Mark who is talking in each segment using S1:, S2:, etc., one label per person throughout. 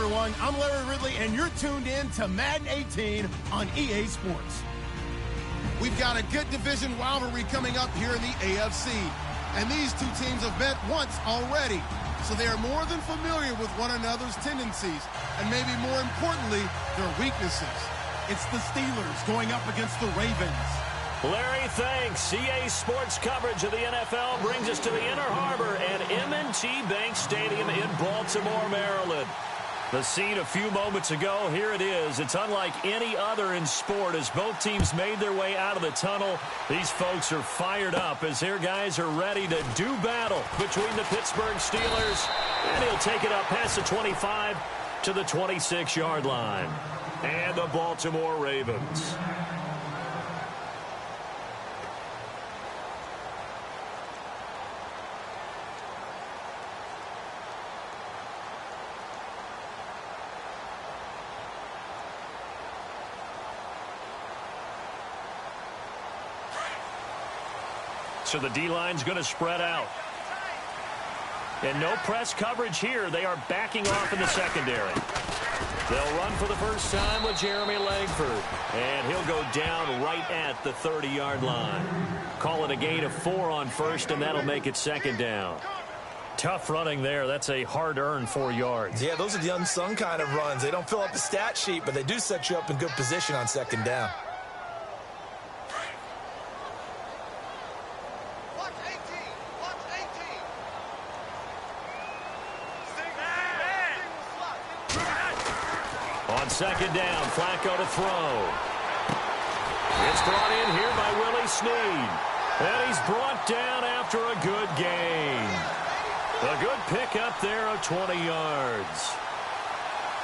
S1: everyone. I'm Larry Ridley, and you're tuned in to Madden 18 on EA Sports.
S2: We've got a good division rivalry coming up here in the AFC. And these two teams have met once already. So they are more than familiar with one another's tendencies. And maybe more importantly, their weaknesses.
S1: It's the Steelers going up against the Ravens.
S3: Larry, thanks. EA Sports coverage of the NFL brings us to the Inner Harbor at M&T Bank Stadium in Baltimore, Maryland. The scene a few moments ago, here it is. It's unlike any other in sport as both teams made their way out of the tunnel. These folks are fired up as their guys are ready to do battle between the Pittsburgh Steelers. And he'll take it up past the 25 to the 26-yard line. And the Baltimore Ravens. So the D-line's going to spread out. And no press coverage here. They are backing off in the secondary. They'll run for the first time with Jeremy Langford. And he'll go down right at the 30-yard line. Call it a gain of 4 on first, and that'll make it second down. Tough running there. That's a hard-earned 4 yards.
S4: Yeah, those are the unsung kind of runs. They don't fill up the stat sheet, but they do set you up in good position on second down.
S3: Second down, Flacco to throw. It's brought in here by Willie Snead. And he's brought down after a good gain. A good pickup there of 20 yards.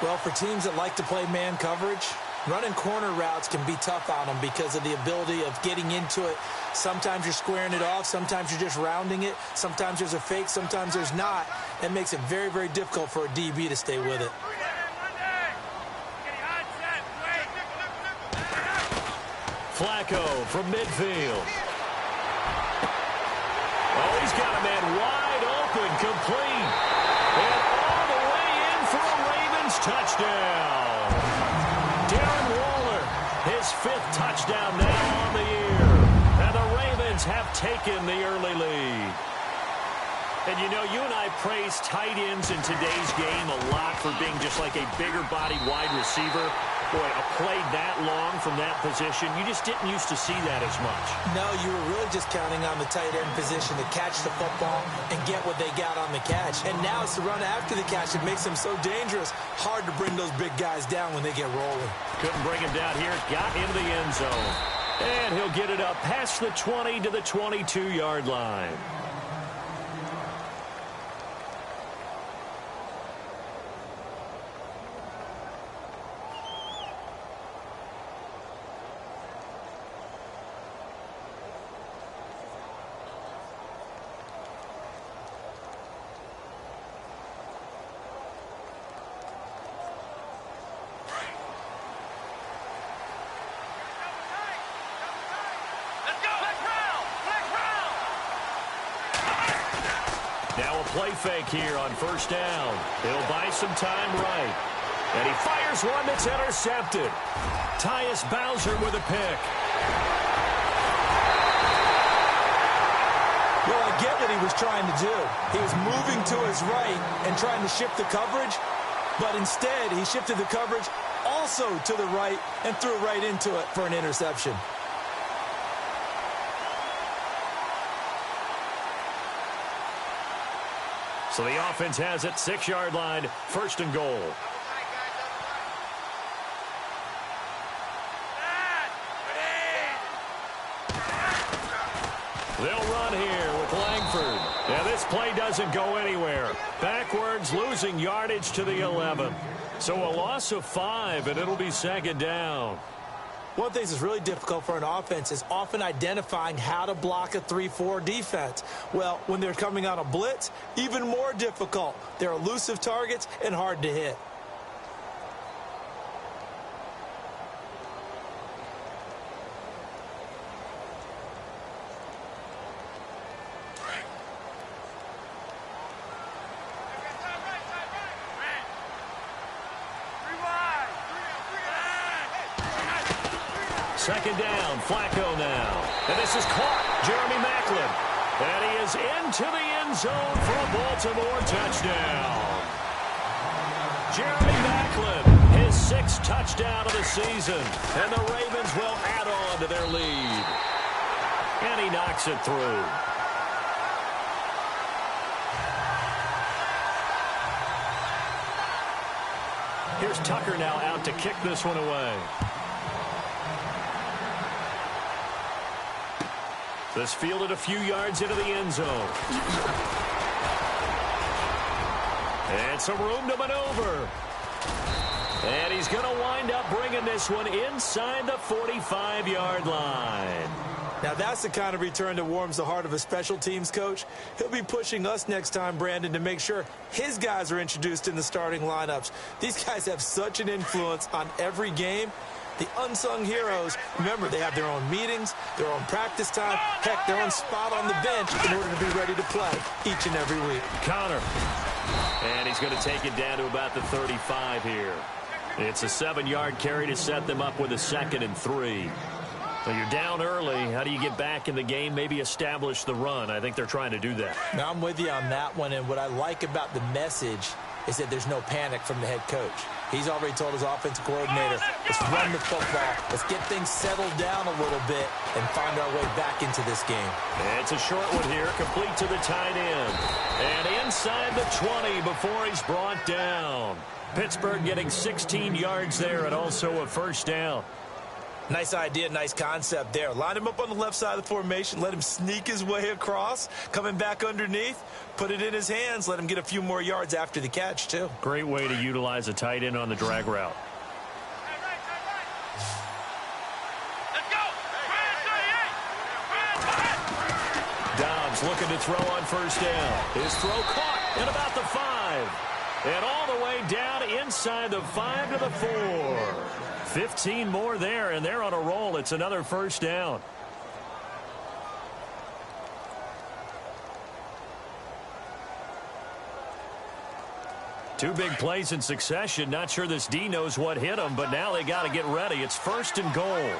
S4: Well, for teams that like to play man coverage, running corner routes can be tough on them because of the ability of getting into it. Sometimes you're squaring it off. Sometimes you're just rounding it. Sometimes there's a fake. Sometimes there's not. That makes it very, very difficult for a DB to stay with it.
S3: Flacco from midfield. Oh, he's got a man wide open, complete. And all the way in for a Ravens touchdown. Darren Waller, his 5th touchdown now on the year. And the Ravens have taken the early lead. And, you know, you and I praise tight ends in today's game a lot for being just like a bigger-bodied wide receiver. Boy, a play that long from that position, you just didn't used to see that as much.
S4: No, you were really just counting on the tight end position to catch the football and get what they got on the catch. And now it's the run after the catch that makes them so dangerous. Hard to bring those big guys down when they get rolling.
S3: Couldn't bring him down here. Got into the end zone. And he'll get it up past the 20 to the 22-yard line. Now a play fake here on first down. He'll buy some time right. And he fires one that's intercepted. Tyus Bowser with a pick.
S4: Well, I get what he was trying to do. He was moving to his right and trying to shift the coverage, but instead he shifted the coverage also to the right and threw right into it for an interception.
S3: So the offense has it, 6-yard line, first and goal. They'll run here with Langford. Yeah, this play doesn't go anywhere. Backwards, losing yardage to the 11. So a loss of 5, and it'll be second down.
S4: One of the things that's really difficult for an offense is often identifying how to block a 3-4 defense. Well, when they're coming on a blitz, even more difficult. They're elusive targets and hard to hit.
S3: second down. Flacco now. And this is caught. Jeremy Maclin. And he is into the end zone for a Baltimore touchdown. Jeremy Maclin, his 6th touchdown of the season. And the Ravens will add on to their lead. And he knocks it through. Here's Tucker now out to kick this one away. This fielded a few yards into the end zone. And some room to maneuver. And he's going to wind up bringing this one inside the 45-yard line.
S4: Now, that's the kind of return that warms the heart of a special teams coach. He'll be pushing us next time, Brandon, to make sure his guys are introduced in the starting lineups. These guys have such an influence on every game. The unsung heroes, remember, they have their own meetings, their own practice time, heck, their own spot on the bench in order to be ready to play each and every week.
S3: Connor. And he's going to take it down to about the 35 here. It's a 7-yard carry to set them up with a 2nd and 3. So you're down early. How do you get back in the game, maybe establish the run? I think they're trying to do that.
S4: Now, I'm with you on that one, and what I like about the message is that there's no panic from the head coach. He's already told his offensive coordinator, let's run the football, let's get things settled down a little bit and find our way back into this game.
S3: It's a short one here, complete to the tight end. And inside the 20 before he's brought down. Pittsburgh getting 16 yards there and also a first down.
S4: Nice idea, nice concept there. Line him up on the left side of the formation, let him sneak his way across, coming back underneath, put it in his hands, let him get a few more yards after the catch, too.
S3: Great way to utilize a tight end on the drag route.
S5: Let's go.
S3: Dobbs looking to throw on first down. His throw caught at about the 5. And all the way down inside the 5 to the 4. 15 more there, and they're on a roll. It's another first down. Two big plays in succession. Not sure this D knows what hit him, but now they got to get ready. It's 1st and goal.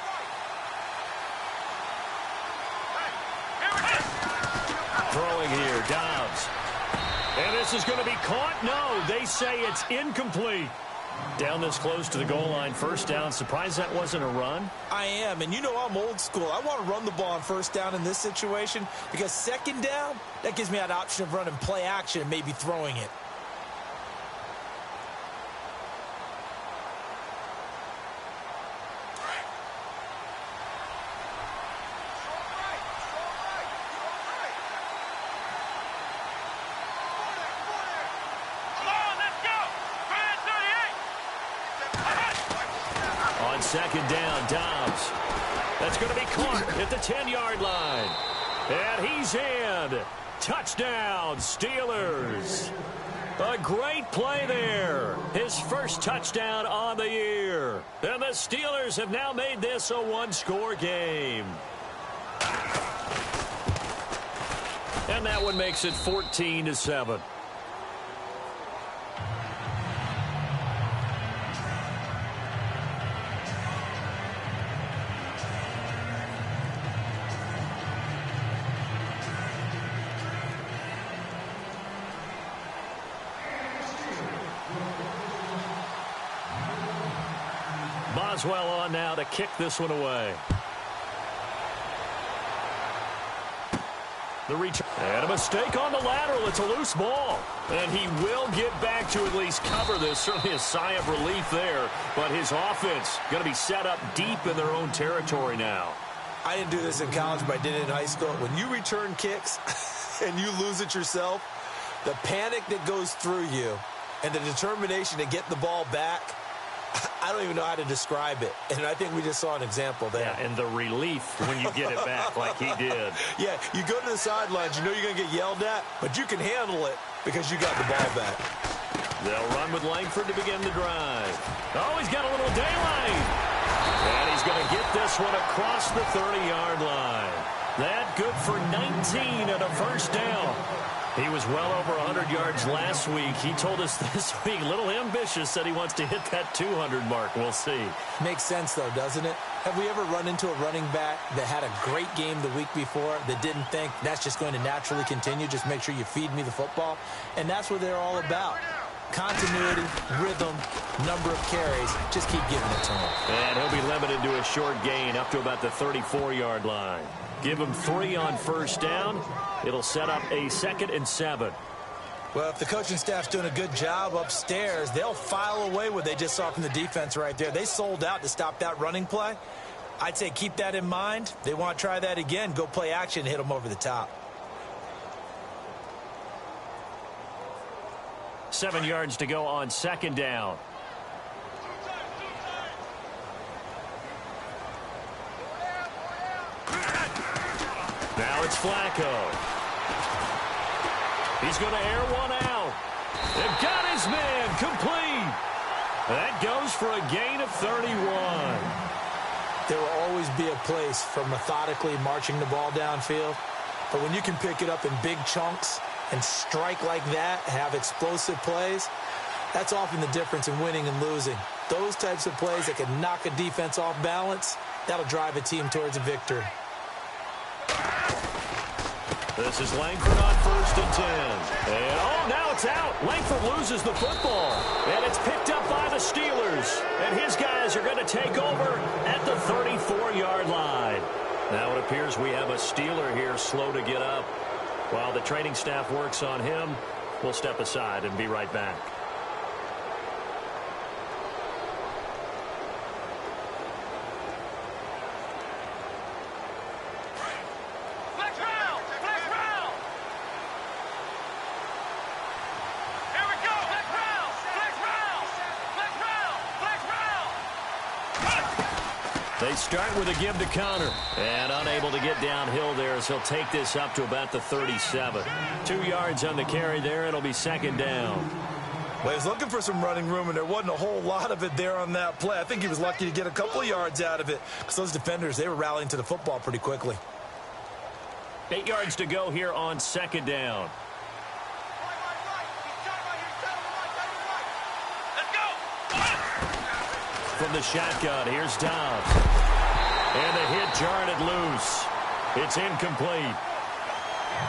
S3: Throwing here, Dobbs. And this is going to be caught. No, they say it's incomplete. Down this close to the goal line, first down. Surprised that wasn't a run?
S4: I am, and you know I'm old school. I want to run the ball on first down in this situation because second down, that gives me that option of running play action and maybe throwing it.
S3: Second down, Dobbs. That's going to be caught at the 10-yard line. And he's in. Touchdown, Steelers. A great play there. His first touchdown on the year. And the Steelers have now made this a one-score game. And that one makes it 14-7. Boswell on now to kick this one away. The return. And a mistake on the lateral. It's a loose ball. And he will get back to at least cover this. Certainly a sigh of relief there. But his offense going to be set up deep in their own territory now.
S4: I didn't do this in college, but I did it in high school. When you return kicks and you lose it yourself, the panic that goes through you and the determination to get the ball back, I don't even know how to describe it. And I think we just saw an example there.
S3: Yeah, and the relief when you get it back like he did.
S4: Yeah, you go to the sidelines, you know you're going to get yelled at, but you can handle it because you got the ball back.
S3: They'll run with Langford to begin the drive. Oh, he's got a little daylight. And he's going to get this one across the 30-yard line. That good for 19 and a first down. He was well over 100 yards last week. He told us this week, a little ambitious, said he wants to hit that 200 mark. We'll see.
S4: Makes sense, though, doesn't it? Have we ever run into a running back that had a great game the week before that didn't think that's just going to naturally continue? Just make sure you feed me the football. And that's what they're all about. Continuity, rhythm, number of carries. Just keep giving it to him.
S3: And he'll be limited to a short gain up to about the 34-yard line. Give him 3 on first down. It'll set up a 2nd and 7.
S4: Well, if the coaching staff's doing a good job upstairs, they'll file away what they just saw from the defense right there. They sold out to stop that running play. I'd say keep that in mind. They want to try that again. Go play action and hit them over the top.
S3: 7 yards to go on 2nd down. Now it's Flacco. He's going to air one out. They've got his man complete. That goes for a gain of 31.
S4: There will always be a place for methodically marching the ball downfield. But when you can pick it up in big chunks and strike like that, have explosive plays, that's often the difference in winning and losing. Those types of plays that can knock a defense off balance, that'll drive a team towards a victory.
S3: This is Langford on 1st and 10. And, oh, now it's out. Langford loses the football. And it's picked up by the Steelers. And his guys are going to take over at the 34-yard line. Now it appears we have a Steeler here slow to get up. While the training staff works on him, we'll step aside and be right back. They start with a give to Connor. And unable to get downhill there as he'll take this up to about the 37. 2 yards on the carry there. It'll be 2nd down.
S4: Well, he was looking for some running room, and there wasn't a whole lot of it there on that play. I think he was lucky to get a couple of yards out of it because those defenders, they were rallying to the football pretty quickly.
S3: 8 yards to go here on 2nd down. From the shotgun, here's Dobbs. And the hit jarred it loose. It's incomplete.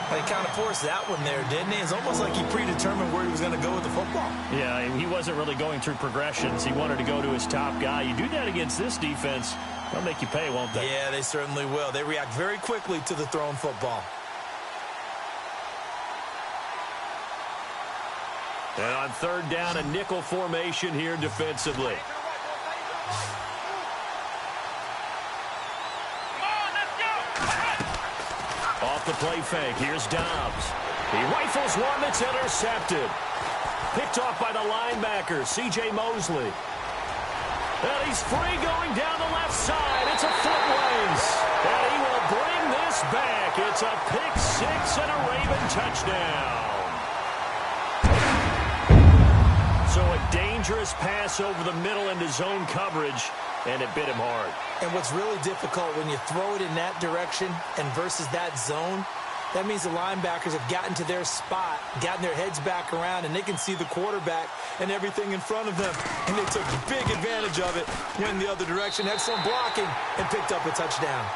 S4: Well, he kind of forced that one there, didn't he? It's almost like he predetermined where he was going to go with the football.
S3: Yeah, he wasn't really going through progressions. He wanted to go to his top guy. You do that against this defense, they'll make you pay, won't they?
S4: Yeah, they certainly will. They react very quickly to the thrown football.
S3: And on 3rd down, a nickel formation here defensively. Off the play fake, here's Dobbs. He rifles one that's intercepted. Picked off by the linebacker, C.J. Mosley. And he's free going down the left side. It's a footways. And he will bring this back. It's a pick 6 and a Raven touchdown. So a dangerous pass over the middle into zone coverage, and it bit him hard.
S4: And what's really difficult when you throw it in that direction and versus that zone, that means the linebackers have gotten to their spot, gotten their heads back around, and they can see the quarterback and everything in front of them. And they took big advantage of it, went the other direction, had some blocking, and picked up a touchdown.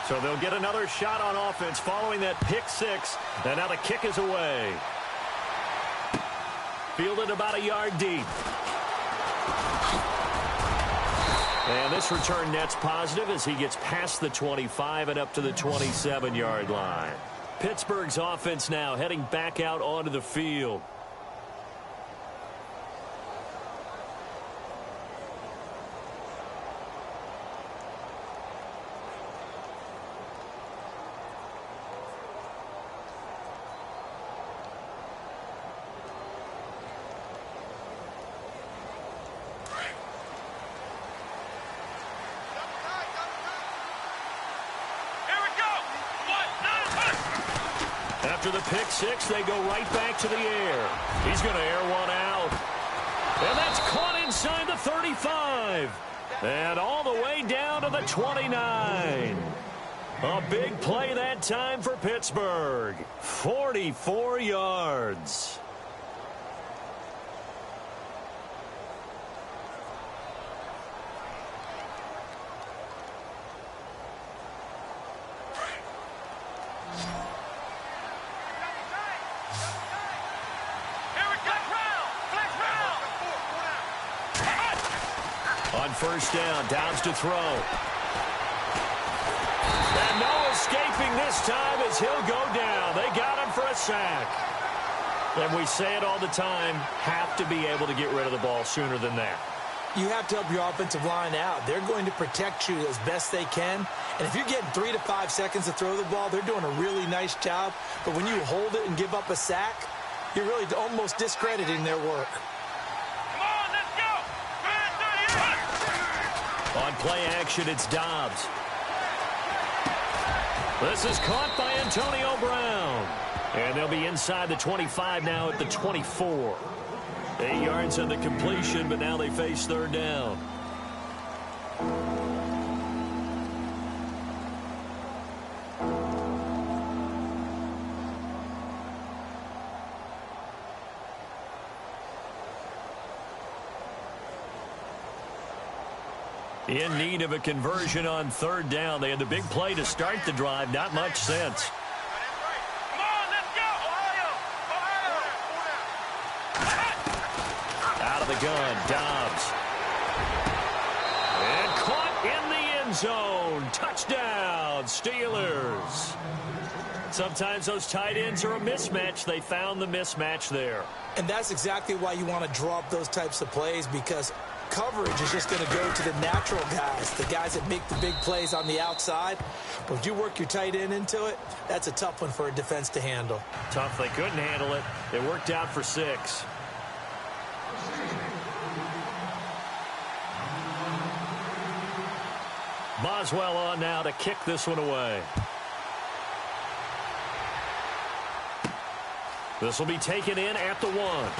S3: So they'll get another shot on offense following that pick 6. And now the kick is away. Fielded about a yard deep. And this return net's positive as he gets past the 25 and up to the 27-yard line. Pittsburgh's offense now heading back out onto the field. After the pick six, they go right back to the air. He's going to air one out. And that's caught inside the 35. And all the way down to the 29. A big play that time for Pittsburgh. 44 yards. On first down, Dobbs to throw. And no escaping this time as he'll go down. They got him for a sack. And we say it all the time, have to be able to get rid of the ball sooner than that.
S4: You have to help your offensive line out. They're going to protect you as best they can. And if you're getting 3 to 5 seconds to throw the ball, they're doing a really nice job. But when you hold it and give up a sack, you're really almost discrediting their work.
S3: On play action, it's Dobbs. This is caught by Antonio Brown. And they'll be inside the 25 now at the 24. 8 yards on the completion, but now they face third down. In need of a conversion on third down. They had the big play to start the drive. Not much sense.
S5: Come on, let's go! Ohio!
S3: Out of the gun, Dobbs. And caught in the end zone. Touchdown, Steelers. Sometimes those tight ends are a mismatch. They found the mismatch there.
S4: And that's exactly why you want to draw up those types of plays, because coverage is just going to go to the natural guys, the guys that make the big plays on the outside. But if you work your tight end into it, that's a tough one for a defense to handle.
S3: Tough. They couldn't handle it. It worked out for 6. Boswell on now to kick this one away. This will be taken in at the 1.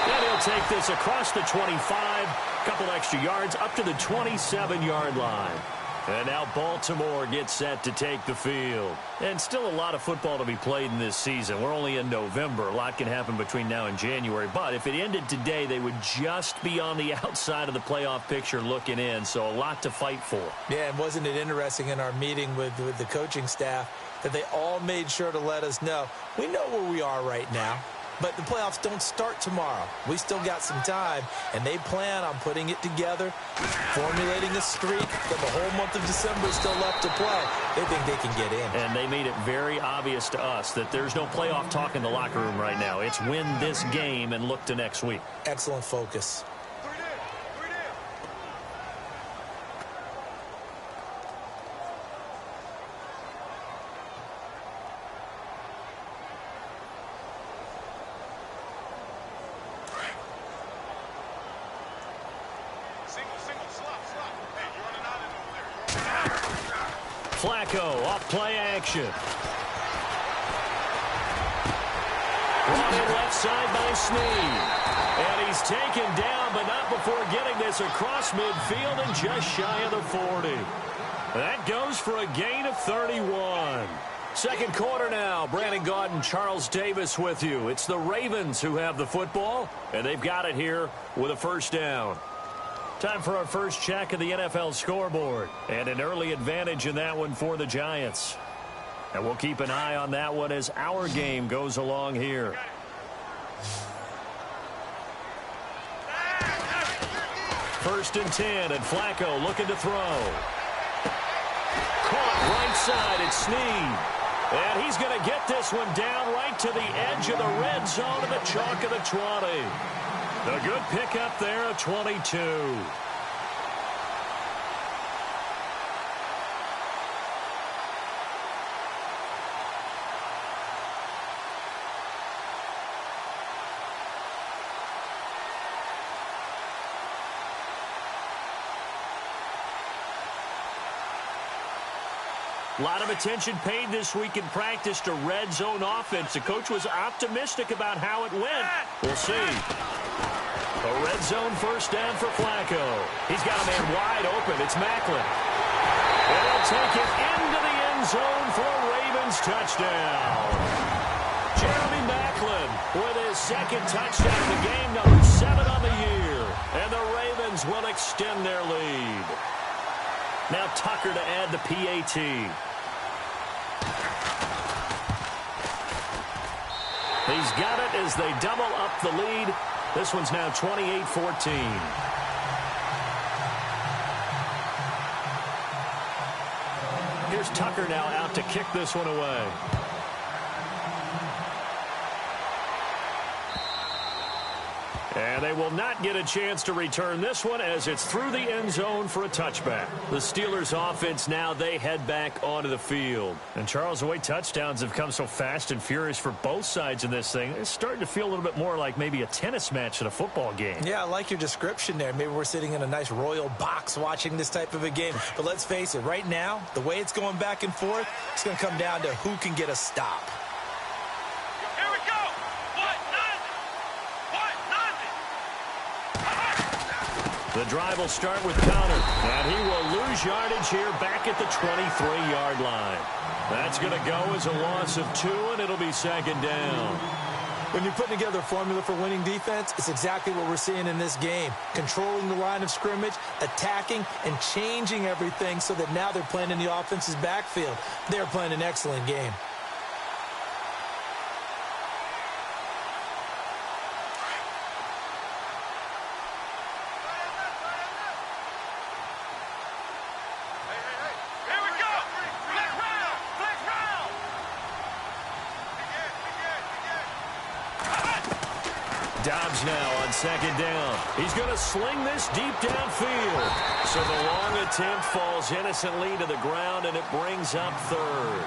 S3: And he'll take this across the 25. Couple extra yards up to the 27-yard line. And now Baltimore gets set to take the field. And still a lot of football to be played in this season. We're only in November. A lot can happen between now and January. But if it ended today, they would just be on the outside of the playoff picture looking in. So a lot to fight for.
S4: Yeah, and wasn't it interesting in our meeting with the coaching staff that they all made sure to let us know, we know where we are right now. But the playoffs don't start tomorrow. We still got some time, and they plan on putting it together, formulating a streak, that the whole month of December is still left to play. They think they can get in.
S3: And they made it very obvious to us that there's no playoff talk in the locker room right now. It's win this game and look to next week.
S4: Excellent focus.
S3: Flacco off play action. Brought in left side by Snead. And he's taken down, but not before getting this across midfield and just shy of the 40. That goes for a gain of 31. Second quarter now. Brandon Gaudin, Charles Davis with you. It's the Ravens who have the football, and they've got it here with a first down. Time for our first check of the NFL scoreboard. And an early advantage in that one for the Giants. And we'll keep an eye on that one as our game goes along here. First and 10, and Flacco looking to throw. Caught right side, it's Snead. And he's going to get this one down right to the edge of the red zone of the chalk of the 20. A good pickup there of 22. A lot of attention paid this week in practice to red zone offense. The coach was optimistic about how it went. We'll see. A red zone first down for Flacco. He's got a man wide open. It's Macklin. And he'll take it into the end zone for a Ravens touchdown. Jeremy Macklin with his second touchdown of the game, number 7 on the year. And the Ravens will extend their lead. Now Tucker to add the PAT. He's got it as they double up the lead. This one's now 28-14. Here's Tucker now out to kick this one away. And they will not get a chance to return this one as it's through the end zone for a touchback. The Steelers offense now, they head back onto the field. And Charles, the way touchdowns have come so fast and furious for both sides in this thing, it's starting to feel a little bit more like maybe a tennis match than a football game.
S4: Yeah, I like your description there. Maybe we're sitting in a nice royal box watching this type of a game. But let's face it, right now, the way it's going back and forth, it's going to come down to who can get a stop.
S5: Here we go.
S3: The drive will start with Connor, and he will lose yardage here back at the 23-yard line. That's going to go as a loss of 2, and it'll be second down.
S4: When you're putting together a formula for winning defense, it's exactly what we're seeing in this game. Controlling the line of scrimmage, attacking, and changing everything so that now they're playing in the offense's backfield. They're playing an excellent game.
S3: Dobbs now on second down. He's going to sling this deep downfield. So the long attempt falls innocently to the ground, and it brings up third.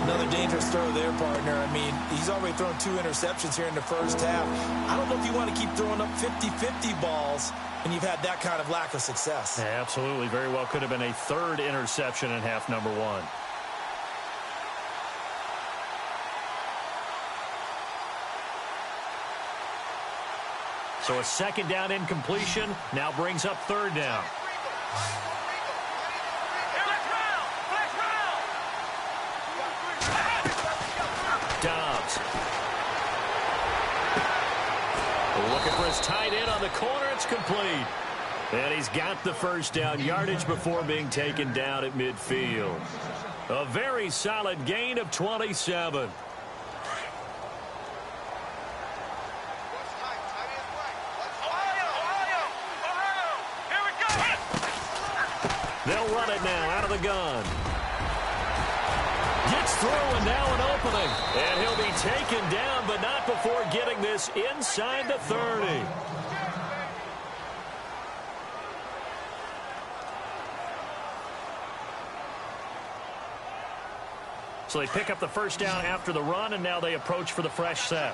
S4: Another dangerous throw there, partner. I mean, he's already thrown 2 interceptions here in the first half. I don't know if you want to keep throwing up 50-50 balls when you've had that kind of lack of success.
S3: Yeah, absolutely. Very well could have been a third interception in half number 1. So a second down incompletion now brings up third down. Dobbs. Looking for his tight end on the corner. It's complete. And he's got the first down yardage before being taken down at midfield. A very solid gain of 27. They'll run it now out of the gun. Gets through and now an opening. And he'll be taken down, but not before getting this inside the 30. So they pick up the first down after the run, and now they approach for the fresh set.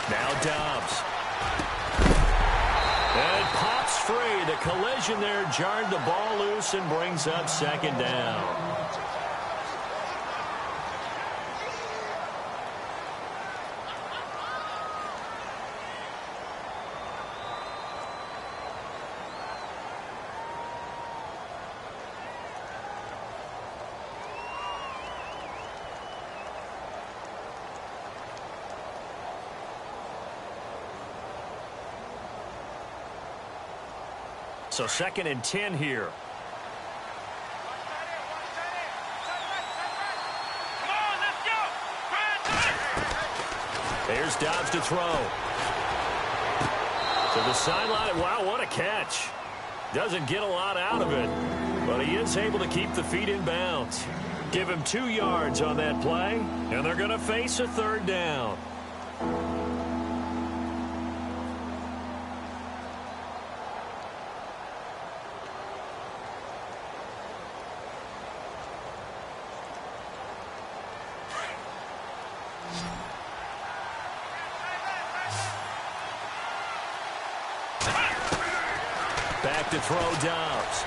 S3: Now Dobbs. And pops free. The collision there jarred the ball loose and brings up second down. So 2nd and 10 here. There's Dobbs to throw. To the sideline. Wow, what a catch. Doesn't get a lot out of it, but he is able to keep the feet in bounds. Give him 2 yards on that play, and they're going to face a third down. back to throw Dobbs.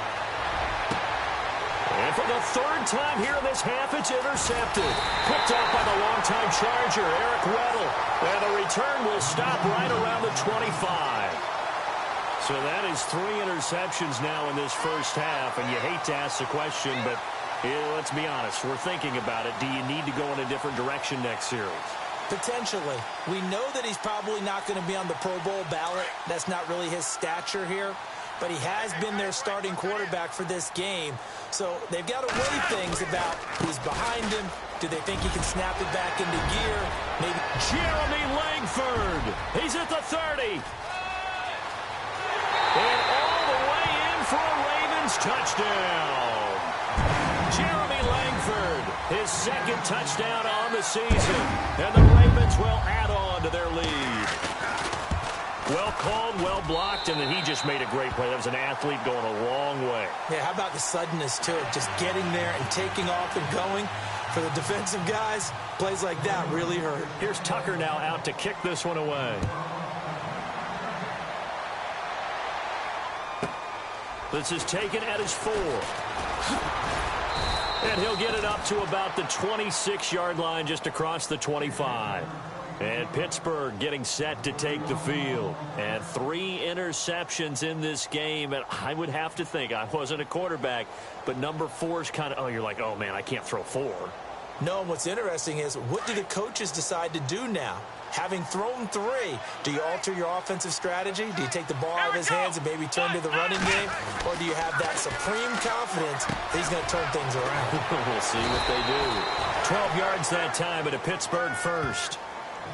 S3: And for the third time here in this half, it's intercepted. Picked off by the longtime Charger, Eric Weddle. And the return will stop right around the 25. So that is 3 interceptions now in this first half. And you hate to ask the question, but let's be honest. We're thinking about it. Do you need to go in a different direction next series?
S4: Potentially. We know that he's probably not going to be on the Pro Bowl ballot. That's not really his stature here. But he has been their starting quarterback for this game. So they've got to weigh things about who's behind him. Do they think he can snap it back into gear? Maybe.
S3: Jeremy Langford. He's at the 30. And all the way in for a Ravens touchdown. Jeremy Langford, his second touchdown on the season. And the Ravens will add on to their lead. Well called, well blocked, and then he just made a great play. That was an athlete going a long way.
S4: Yeah, how about the suddenness to it? Just getting there and taking off and going. For the defensive guys, plays like that really hurt.
S3: Here's Tucker now out to kick this one away. This is taken at his 4. And he'll get it up to about the 26-yard line just across the 25. And Pittsburgh getting set to take the field. And 3 interceptions in this game. And I would have to think, I wasn't a quarterback, but number 4 is kind of, you're like, oh, man, I can't throw 4.
S4: No, and what's interesting is, what do the coaches decide to do now? Having thrown 3, do you alter your offensive strategy? Do you take the ball out of his hands and maybe turn to the running game? Or do you have that supreme confidence that he's going to turn things around?
S3: We'll see what they do. 12 yards that time, but a Pittsburgh first.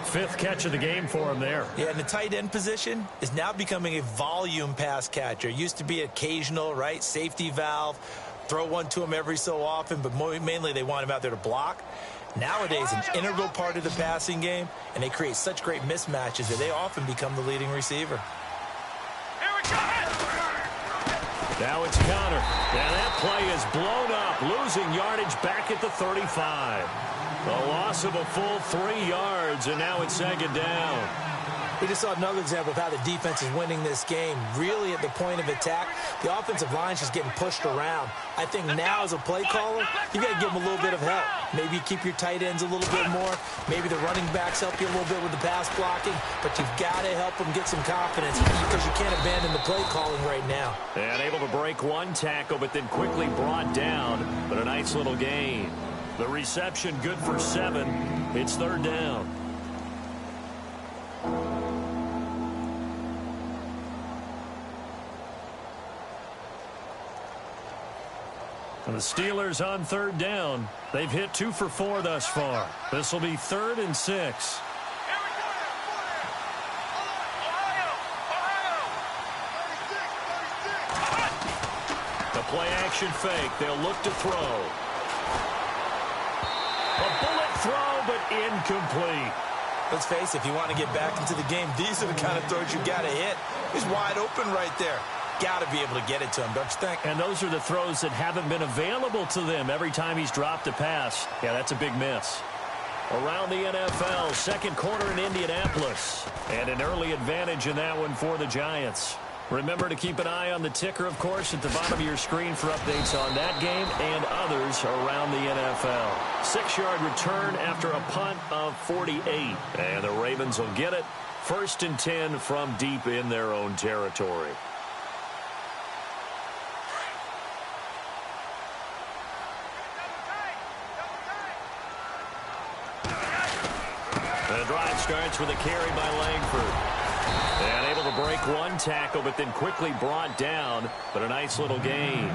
S3: 5th catch of the game for him there.
S4: Yeah, and the tight end position is now becoming a volume pass catcher. Used to be occasional, right? Safety valve. Throw one to him every so often, but mainly they want him out there to block. Nowadays, an integral part of the passing game, and they create such great mismatches that they often become the leading receiver.
S5: Here we go!
S3: Now it's Connor. And that play is blown up, losing yardage back at the 35. A loss of a full 3 yards, and now it's 2nd down.
S4: We just saw another example of how the defense is winning this game. Really at the point of attack, the offensive line is just getting pushed around. I think now as a play caller, you got to give them a little bit of help. Maybe you keep your tight ends a little bit more. Maybe the running backs help you a little bit with the pass blocking. But you've got to help them get some confidence because you can't abandon the play calling right now.
S3: And able to break 1 tackle, but then quickly brought down. But a nice little gain. The reception good for 7. It's 3rd down. And the Steelers on 3rd down. They've hit 2 for 4 thus far. This will be 3rd and 6. The play action fake. They'll look to throw. A bullet throw, but incomplete.
S4: Let's face it, if you want to get back into the game, these are the kind of throws you got to hit. He's wide open right there. Got to be able to get it to him, don't you think?
S3: And those are the throws that haven't been available to them every time he's dropped a pass. Yeah, that's a big miss. Around the NFL, 2nd quarter in Indianapolis. And an early advantage in that one for the Giants. Remember to keep an eye on the ticker, of course, at the bottom of your screen for updates on that game and others around the NFL. 6-yard return after a punt of 48. And the Ravens will get it. 1st and 10 from deep in their own territory. The drive starts with a carry by Langford. And able to break 1 tackle, but then quickly brought down. But a nice little gain.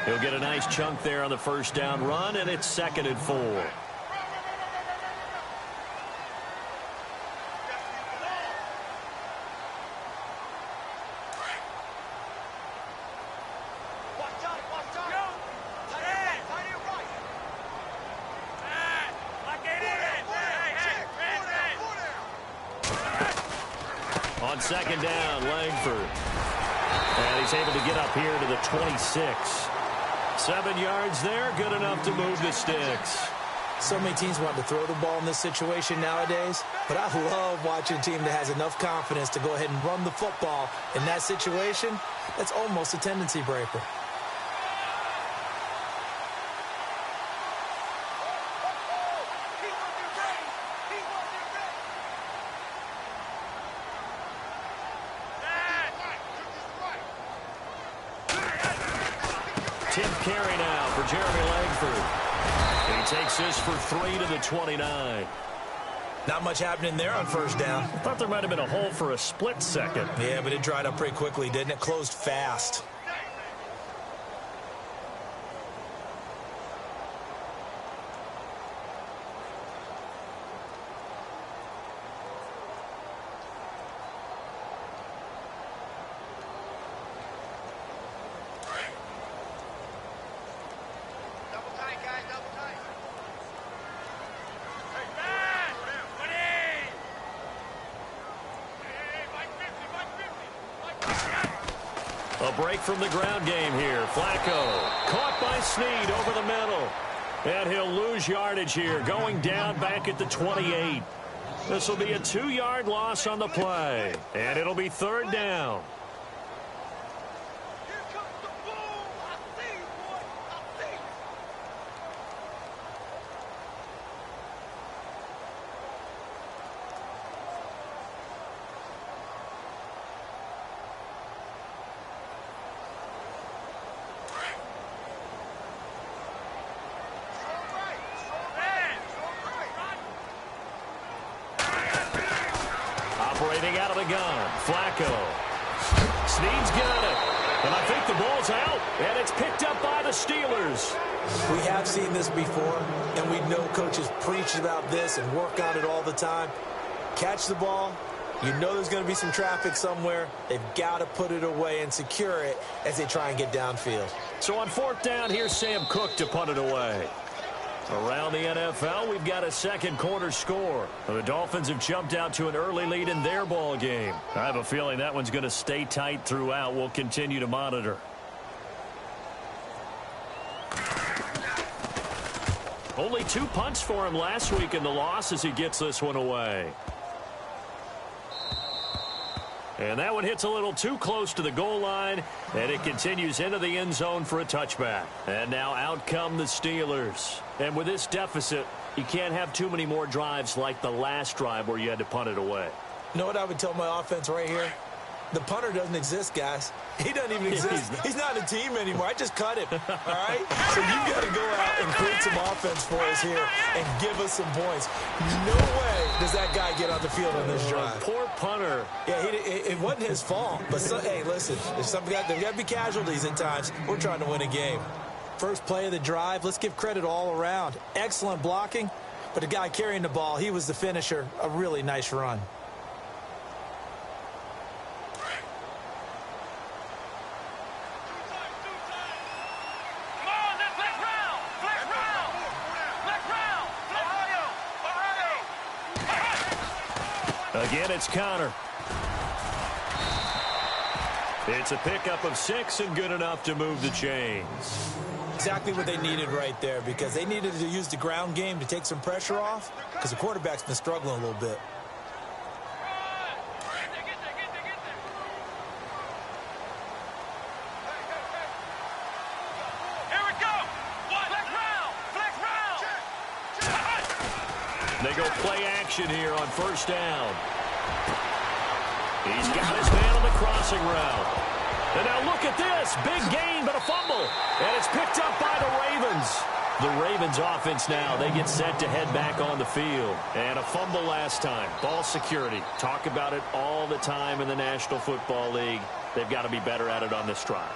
S3: He'll get a nice chunk there on the 1st down run, and it's 2nd and 4. On 2nd down, Langford. And he's able to get up here to the 26. 7 yards there, good enough to move the sticks.
S4: So many teams want to throw the ball in this situation nowadays, but I love watching a team that has enough confidence to go ahead and run the football in that situation. That's almost a tendency breaker.
S3: Tim carry now for Jeremy Langford. He takes this for 3 to the 29.
S4: Not much happening there on first down.
S3: I thought there might have been a hole for a split second.
S4: Yeah, but it dried up pretty quickly, didn't it? Closed fast.
S3: A break from the ground game here. Flacco caught by Snead over the middle. And he'll lose yardage here, going down back at the 28. This will be a 2-yard loss on the play. And it'll be 3rd down. Operating out of the gun, Flacco. Snead's got it. And I think the ball's out. And it's picked up by the Steelers.
S4: We have seen this before, and we know coaches preach about this and work on it all the time. Catch the ball. You know there's going to be some traffic somewhere. They've got to put it away and secure it as they try and get downfield.
S3: So on 4th down, here's Sam Cook to punt it away. Around the NFL, we've got a second quarter score. The Dolphins have jumped out to an early lead in their ball game. I have a feeling that one's going to stay tight throughout. We'll continue to monitor. Only 2 punts for him last week in the loss as he gets this one away. And that one hits a little too close to the goal line, and it continues into the end zone for a touchback. And now out come the Steelers. And with this deficit, you can't have too many more drives like the last drive where you had to punt it away.
S4: You know what I would tell my offense right here? The punter doesn't exist, guys. He doesn't even exist. He's not a team anymore. I just cut him, all right? So you've got to go out and create some offense for us here and give us some points. No way does that guy get on the field on this drive.
S3: Poor punter.
S4: Yeah, it wasn't his fault. But, hey, listen, there's got to be casualties at times. We're trying to win a game. First play of the drive, let's give credit all around. Excellent blocking, but the guy carrying the ball, he was the finisher. A really nice run.
S3: Again, it's Connor. It's a pickup of 6 and good enough to move the chains.
S4: Exactly what they needed right there, because they needed to use the ground game to take some pressure off, because the quarterback's been struggling a little bit.
S5: Here we go. Flex round.
S3: They go play action here on 1st down. He's got his man on the crossing route. And now look at this. Big gain, but a fumble. And it's picked up by the Ravens. The Ravens offense now, they get set to head back on the field. And a fumble last time. Ball security. Talk about it all the time in the National Football League. They've got to be better at it on this drive.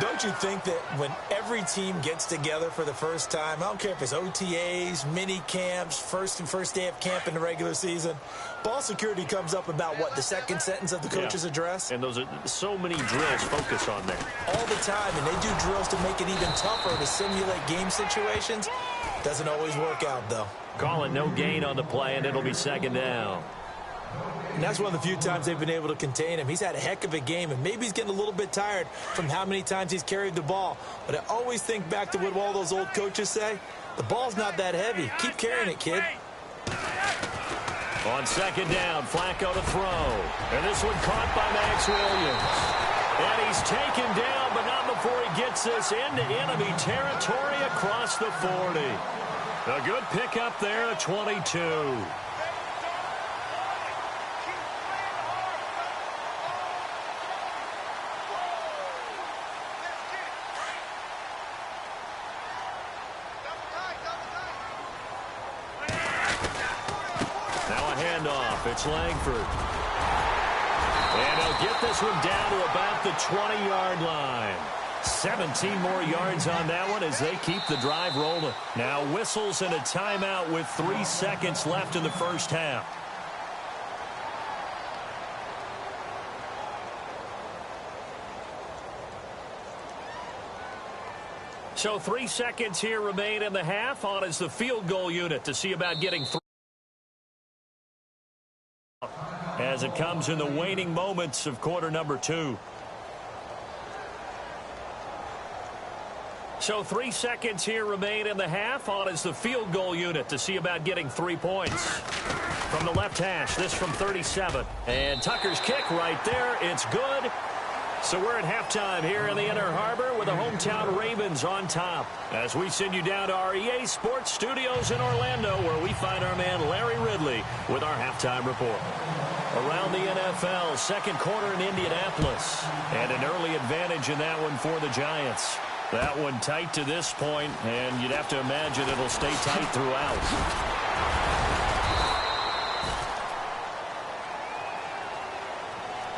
S4: Don't you think that when every team gets together for the first time, I don't care if it's OTAs, mini camps, first day of camp in the regular season, ball security comes up about, what, the second sentence of the coach's address?
S3: And those are so many drills focus on that.
S4: All the time, and they do drills to make it even tougher to simulate game situations. Doesn't always work out, though.
S3: Call it no gain on the play, and it'll be 2nd down.
S4: And that's one of the few times they've been able to contain him. He's had a heck of a game, and maybe he's getting a little bit tired from how many times he's carried the ball. But I always think back to what all those old coaches say. The ball's not that heavy. Keep carrying it, kid.
S3: On second down, Flacco to throw. And this one caught by Max Williams. And he's taken down, but not before he gets this into enemy territory across the 40. A good pickup there at 22. It's Langford. And he'll get this one down to about the 20-yard line. 17 more yards on that one as they keep the drive rolling. Now whistles and a timeout with 3 seconds left in the first half. So 3 seconds here remain in the half. On is the field goal unit to see about getting 3. As it comes in the waning moments of quarter number 2. So 3 seconds here remain in the half. On is the field goal unit to see about getting 3 points. From the left hash, this from 37. And Tucker's kick right there. It's good. So we're at halftime here in the Inner Harbor with the hometown Ravens on top. As we send you down to our EA Sports Studios in Orlando, where we find our man Larry Ridley with our halftime report. Around the NFL, second quarter in Indianapolis. And an early advantage in that one for the Giants. That one tight to this point, and you'd have to imagine it'll stay tight throughout.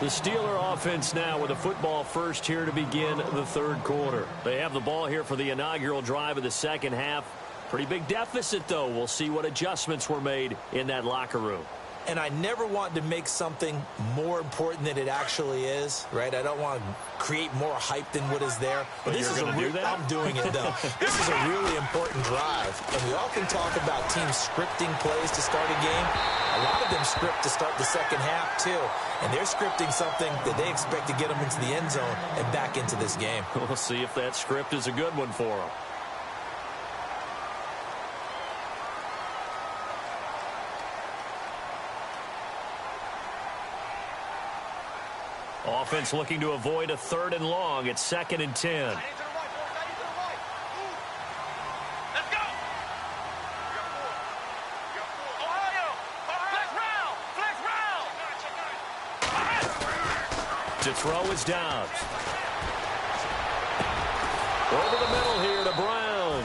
S3: The Steeler offense now with a football first here to begin the third quarter. They have the ball here for the inaugural drive of the second half. Pretty big deficit, though. We'll see what adjustments were made in that locker room.
S4: And I never want to make something more important than it actually is, right? I don't want to create more hype than what is there.
S3: But this is do that?
S4: I'm doing it, though. This is a really important drive. And we often talk about teams scripting plays to start a game. A lot of them script to start the second half, too. And they're scripting something that they expect to get them into the end zone and back into this game.
S3: We'll see if that script is a good one for them. Offense looking to avoid a 3rd and long. It's 2nd and 10.
S5: Let's go. Ohio, flex round.
S3: To throw is Dobbs. Over the middle here to Brown.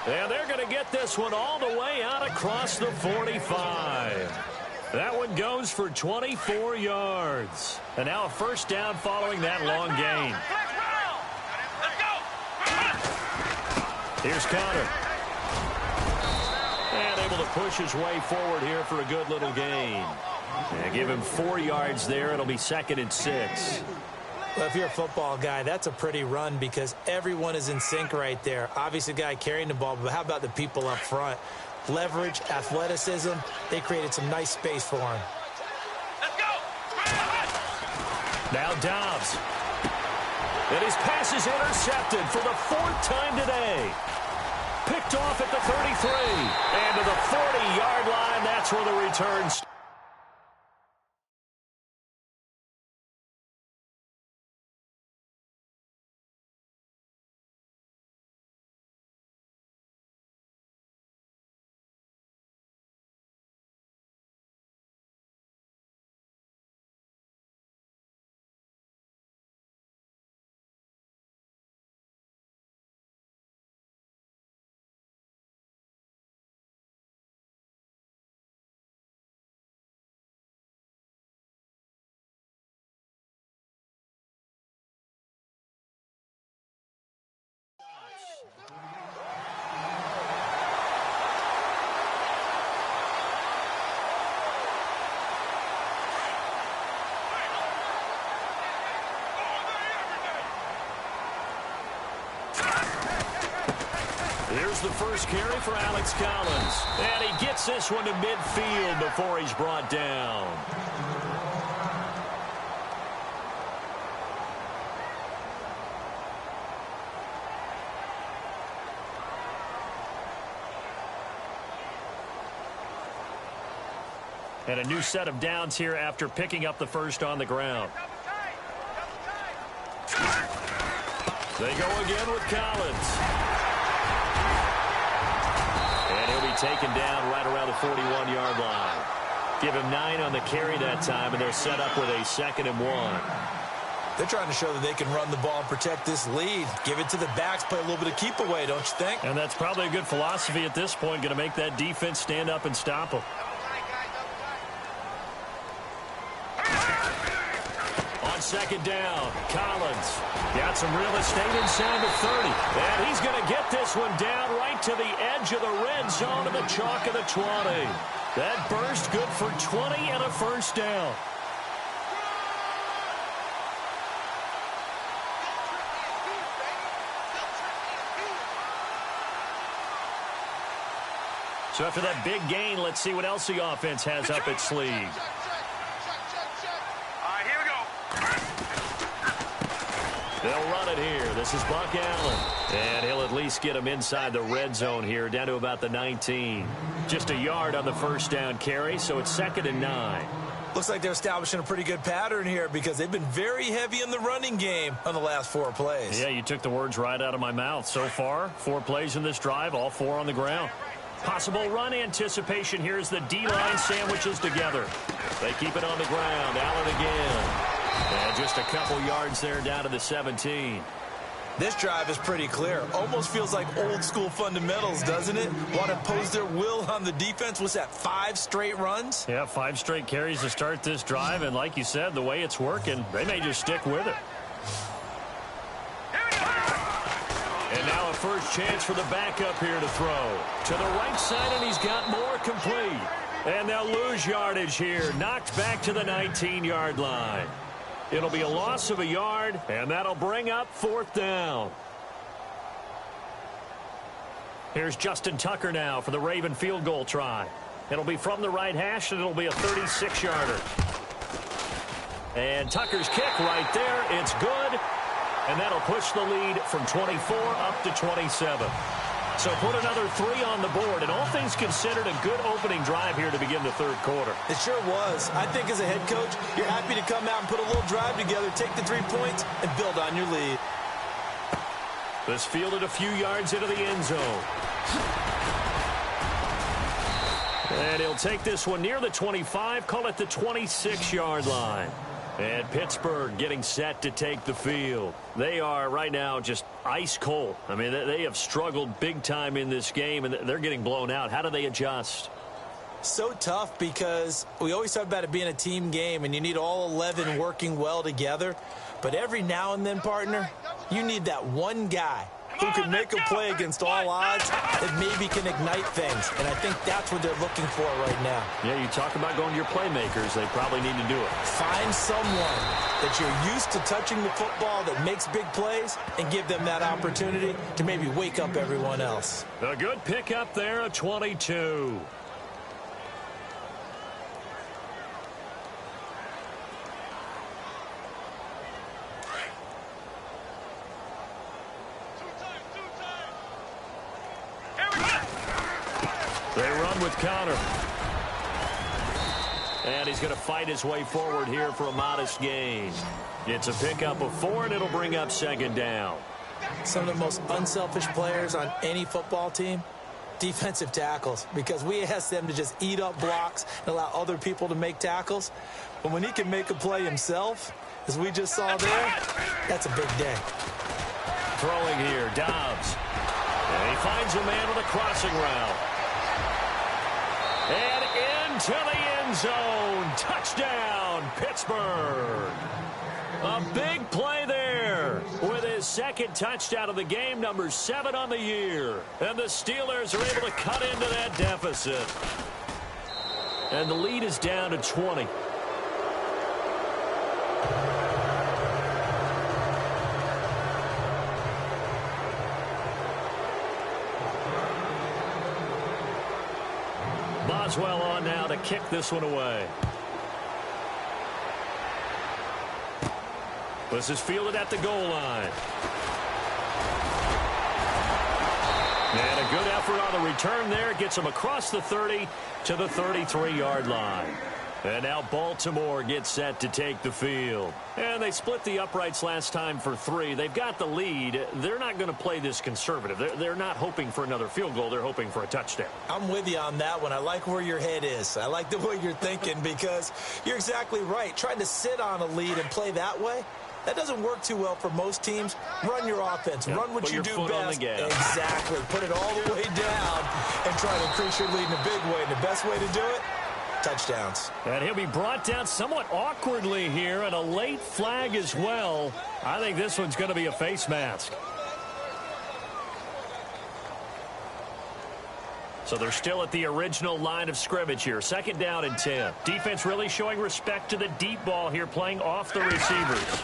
S3: And they're going to get this one all the way out across the 45. That one goes for 24 yards. And now a first down following that long gain. Here's Connor. And able to push his way forward here for a good little gain. And give him 4 yards there. It'll be 2nd and 6.
S4: Well, if you're a football guy, that's a pretty run because everyone is in sync right there. Obviously, the guy carrying the ball, but how about the people up front? Leverage, athleticism, they created some nice space for him.
S5: Let's go.
S3: Now Dobbs. And his pass is intercepted for the 4th time today. Picked off at the 33. And to the 40-yard line, that's where the return starts. goes the first carry for Alex Collins. And he gets this one to midfield before he's brought down. And a new set of downs here after picking up the first on the ground. They go again with Collins. And he'll be taken down right around the 41-yard line. Give him 9 on the carry that time, and they're set up with a 2nd and 1.
S4: They're trying to show that they can run the ball and protect this lead. Give it to the backs, play a little bit of keep away, don't you think?
S3: And that's probably a good philosophy at this point, going to make that defense stand up and stop them. On 2nd down, Collins got some real estate inside the 30. And he's going to get this one down right to the edge of the red zone of the chalk of the 20. That burst good for 20 and a first down. So after that big gain, let's see what else the offense has up its sleeve.
S5: Here we go.
S3: They'll run it here. This is Buck Allen. And he'll at least get him inside the red zone here, down to about the 19. Just a yard on the first down carry, so it's 2nd and 9.
S4: Looks like they're establishing a pretty good pattern here because they've been very heavy in the running game on the last 4 plays.
S3: Yeah, you took the words right out of my mouth. So far, 4 plays in this drive, all 4 on the ground. Possible run anticipation here as the D-line sandwiches together. They keep it on the ground. Allen again. And just a couple yards there down to the 17.
S4: This drive is pretty clear. Almost feels like old school fundamentals, doesn't it? Want to impose their will on the defense. Was that 5 straight runs?
S3: Yeah, 5 straight carries to start this drive. And like you said, the way it's working, they may just stick with it. And now a first chance for the backup here to throw. To the right side, and he's got more complete. And they'll lose yardage here. Knocked back to the 19-yard line. It'll be a loss of a yard, and that'll bring up 4th down. Here's Justin Tucker now for the Raven field goal try. It'll be from the right hash, and it'll be a 36-yarder. And Tucker's kick right there. It's good. And that'll push the lead from 24 up to 27. So put another 3 on the board. And all things considered, a good opening drive here to begin the 3rd quarter.
S4: It sure was. I think as a head coach, you're happy to come out and put a little drive together, take the 3 points, and build on your lead.
S3: This fielded a few yards into the end zone. And he'll take this one near the 25, call it the 26-yard line. And Pittsburgh getting set to take the field. They are right now just ice cold. I mean, they have struggled big time in this game, and they're getting blown out. How do they adjust?
S4: So tough because we always talk about it being a team game, and you need all 11 working well together. But every now and then, partner, you need that one guy who can make a play against all odds that maybe can ignite things. And I think that's what they're looking for right now.
S3: Yeah, you talk about going to your playmakers. They probably need to do it.
S4: Find someone that you're used to touching the football that makes big plays and give them that opportunity to maybe wake up everyone else.
S3: A good pickup there, a 22. They run with Connor. And he's going to fight his way forward here for a modest gain. It's a pickup of 4, and it'll bring up 2nd down.
S4: Some of the most unselfish players on any football team, defensive tackles, because we ask them to just eat up blocks and allow other people to make tackles. But when he can make a play himself, as we just saw there, that's a big day.
S3: Throwing here, Dobbs. And he finds a man with a crossing route. And into the end zone. Touchdown, Pittsburgh. A big play there with his 2nd touchdown of the game, number 7 on the year. And the Steelers are able to cut into that deficit. And the lead is down to 20. Boswell on now to kick this one away. This is fielded at the goal line. And a good effort on the return there. Gets him across the 30 to the 33-yard line. And now Baltimore gets set to take the field. And they split the uprights last time for 3. They've got the lead. They're not going to play this conservative. They're not hoping for another field goal. They're hoping for a touchdown.
S4: I'm with you on that one. I like where your head is. I like the way you're thinking because you're exactly right. Trying to sit on a lead and play that way, that doesn't work too well for most teams. Run your offense. Run what you do best. Exactly. Put it all the way down and try to increase your lead in a big way. And the best way to do it, touchdowns.
S3: And he'll be brought down somewhat awkwardly here, and a late flag as well. I think this one's going to be a face mask. So they're still at the original line of scrimmage here. 2nd down and 10. Defense really showing respect to the deep ball here, playing off the receivers.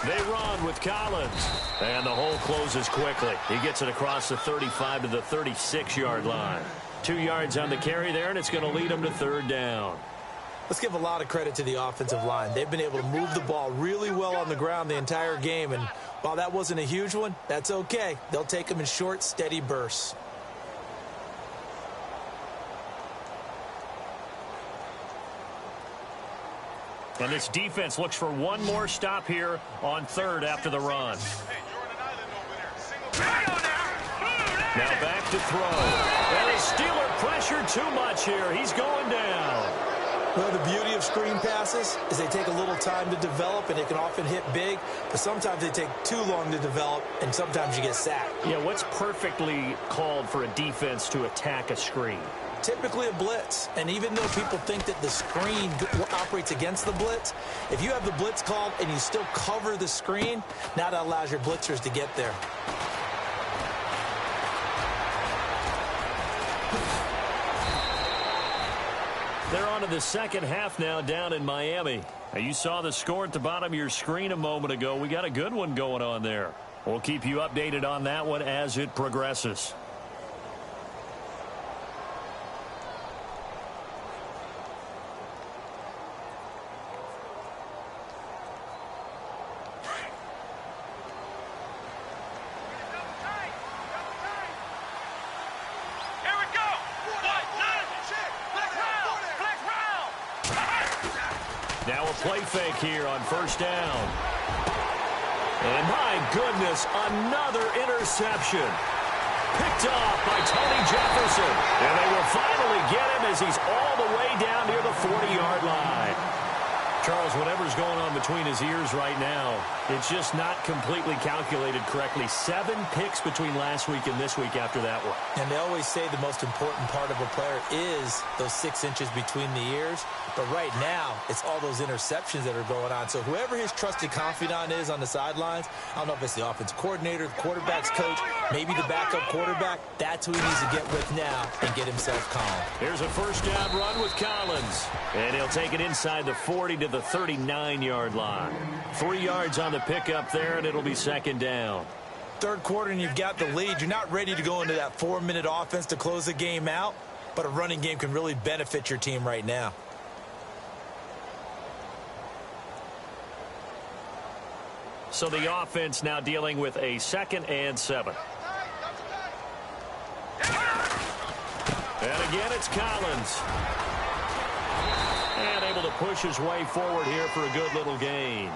S3: They run with Collins. And the hole closes quickly. He gets it across the 35 to the 36-yard line. 2 yards on the carry there, and it's going to lead them to 3rd down.
S4: Let's give a lot of credit to the offensive line. They've been able to move the ball really well on the ground the entire game. And while that wasn't a huge one, that's okay. They'll take them in short, steady bursts.
S3: And this defense looks for one more stop here on 3rd after the run. Now back to throw. And the Steeler pressure too much here. He's going down.
S4: Well, the beauty of screen passes is they take a little time to develop, and they can often hit big, but sometimes they take too long to develop, and sometimes you get sacked.
S3: Yeah, what's perfectly called for a defense to attack a screen?
S4: Typically a blitz, and even though people think that the screen operates against the blitz, if you have the blitz called and you still cover the screen, now that allows your blitzers to get there.
S3: They're on to the second half now down in Miami. Now, you saw the score at the bottom of your screen a moment ago. We got a good one going on there. We'll keep you updated on that one as it progresses. Now a play fake here on 1st down. And my goodness, another interception. Picked off by Tony Jefferson. And they will finally get him as he's all the way down near the 40-yard line. Charles, whatever's going on between his ears right now, it's just not completely calculated correctly. 7 picks between last week and this week after that one.
S4: And they always say the most important part of a player is those 6 inches between the ears. But right now, it's all those interceptions that are going on. So whoever his trusted confidant is on the sidelines, I don't know if it's the offensive coordinator, the quarterback's coach, maybe the backup quarterback, that's who he needs to get with now and get himself calm.
S3: Here's a 1st down run with Collins. And he'll take it inside the 40 to the 39-yard line. 3 yards on the pickup there, and it'll be 2nd down.
S4: 3rd quarter, and you've got the lead. You're not ready to go into that 4-minute offense to close the game out, but a running game can really benefit your team right now.
S3: So the offense now dealing with a 2nd and 7. And again, it's Collins. And able to push his way forward here for a good little gain.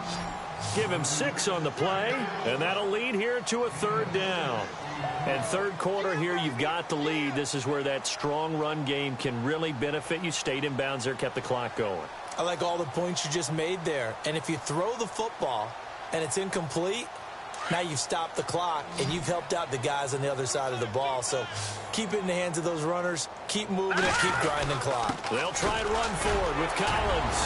S3: Give him 6 on the play, and that'll lead here to a 3rd down. And 3rd quarter here, you've got the lead. This is where that strong run game can really benefit you. Stayed in bounds there, kept the clock going.
S4: I like all the points you just made there. And if you throw the football and it's incomplete, now you've stopped the clock and you've helped out the guys on the other side of the ball. So keep it in the hands of those runners. Keep moving it. Keep grinding clock.
S3: They'll try and run forward with Collins.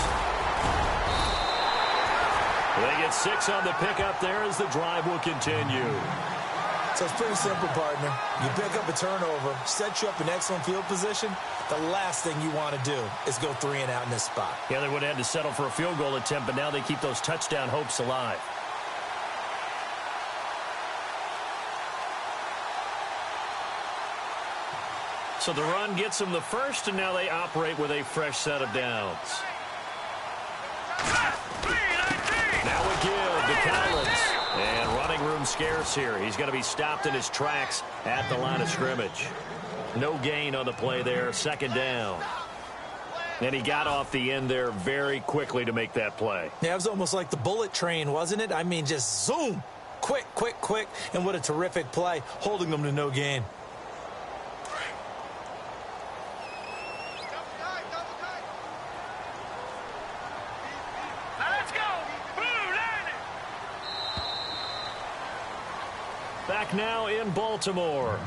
S3: They get 6 on the pickup there as the drive will continue.
S4: So it's pretty simple, partner. You pick up a turnover, set you up in excellent field position. The last thing you want to do is go 3 and out in this spot.
S3: Yeah, they would have had to settle for a field goal attempt, but now they keep those touchdown hopes alive. So the run gets them the first, and now they operate with a fresh set of downs. Now a give to Collins. And running room scarce here. He's going to be stopped in his tracks at the line of scrimmage. No gain on the play there. Second down. And he got off the end there very quickly to make that play.
S4: Yeah, it was almost like the bullet train, wasn't it? I mean, just zoom. Quick, quick, quick. And what a terrific play, holding them to no gain.
S3: Back now in Baltimore.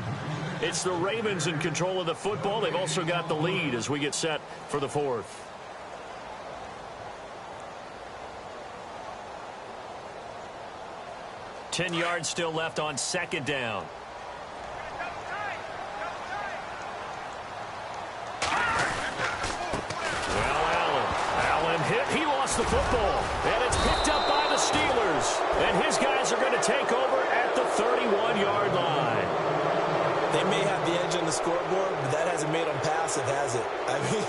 S3: It's the Ravens in control of the football. They've also got the lead as we get set for the fourth. Ten yards still left on second down. Well, Allen hit. He lost the football. And it's picked up by the Steelers. And his guys are going to take over at the 31-yard line.
S4: They may have the edge on the scoreboard, but that hasn't made them passive, has it? I mean,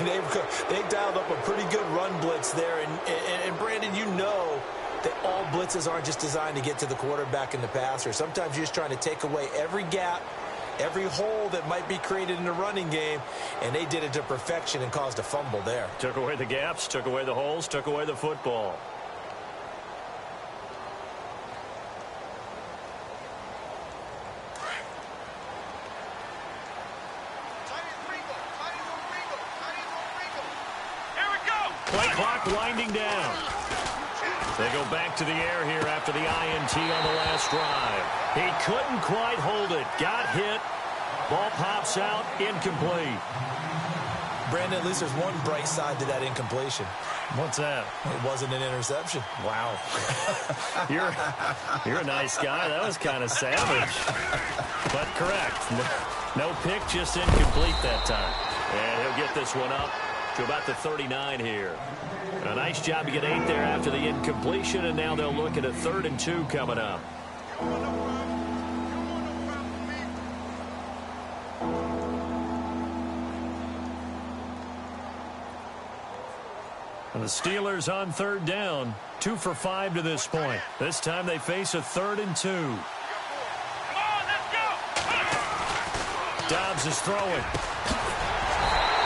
S4: they've dialed up a pretty good run blitz there. And Brandon, you know that all blitzes aren't just designed to get to the quarterback and the passer. Sometimes you're just trying to take away every gap, every hole that might be created in the running game, and they did it to perfection and caused a fumble there.
S3: Took away the gaps, took away the holes, took away the football. Play clock winding down. They go back to the air here after the INT on the last drive. He couldn't quite hold it. Got hit. Ball pops out. Incomplete.
S4: Brandon, at least there's one bright side to that incompletion.
S3: What's that?
S4: It wasn't an interception.
S3: Wow. You're a nice guy. That was kind of savage. But correct. No pick, just incomplete that time. And he'll get this one up to about the 39 here. A nice job to get 8 there after the incompletion, and now they'll look at a 3rd and 2 coming up. And the Steelers on 3rd down, 2 for 5 to this point. This time they face a 3rd and 2. Dobbs is throwing.